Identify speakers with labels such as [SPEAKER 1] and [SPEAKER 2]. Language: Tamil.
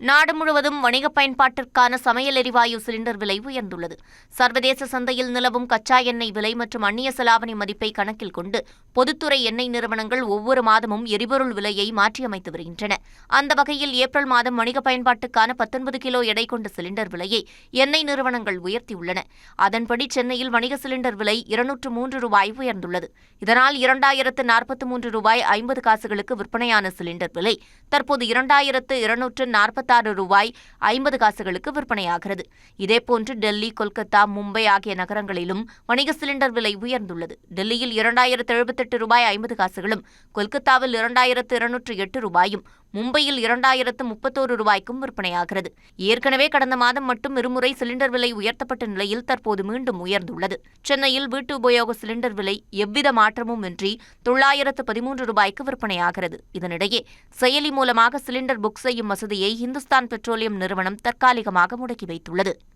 [SPEAKER 1] நாடு முழுவதும் வணிக பயன்பாட்டிற்கான சமையல் எரிவாயு சிலிண்டர் விலை உயர்ந்துள்ளது. சர்வதேச சந்தையில் நிலவும் கச்சா எண்ணெய் விலை மற்றும் அந்நிய செலாவணி மதிப்பை கணக்கில் கொண்டு பொதுத்துறை எண்ணெய் நிறுவனங்கள் ஒவ்வொரு மாதமும் எரிபொருள் விலையை மாற்றியமைத்து வருகின்றன. அந்த வகையில் ஏப்ரல் மாதம் வணிக பயன்பாட்டுக்கான 19 கிலோ எடை கொண்ட சிலிண்டர் விலையை எண்ணெய் நிறுவனங்கள் உயர்த்தியுள்ளன. அதன்படி சென்னையில் வணிக சிலிண்டர் விலை 203 ரூபாய் உயர்ந்துள்ளது. இதனால் 2043 ரூபாய் 50 காசுகளுக்கு விற்பனையான சிலிண்டர் விலை தற்போது 2246 ரூபாய் 50 காசுகளுக்கு விற்பனையாகிறது. இதேபோன்று டெல்லி, கொல்கத்தா, மும்பை ஆகிய நகரங்களிலும் வணிக சிலிண்டர் விலை உயர்ந்துள்ளது. டெல்லியில் 2078 ரூபாய் 50 காசுகளும், கொல்கத்தாவில் 2208 ரூபாயும், மும்பையில் 2031 ரூபாய்க்கும் விற்பனையாகிறது. ஏற்கனவே கடந்த மாதம் மட்டும் இருமுறை சிலிண்டர் விலை உயர்த்தப்பட்ட நிலையில் தற்போது மீண்டும் உயர்ந்துள்ளது. சென்னையில் வீட்டு உபயோக சிலிண்டர் விலை எவ்வித மாற்றமும் இன்றி 913 ரூபாய்க்கு விற்பனையாகிறது. இதனிடையே செயலி மூலமாக சிலிண்டர் புக் செய்யும் வசதியை இந்துஸ்தான் பெட்ரோலியம் நிறுவனம் தற்காலிகமாக முடக்கி வைத்துள்ளது.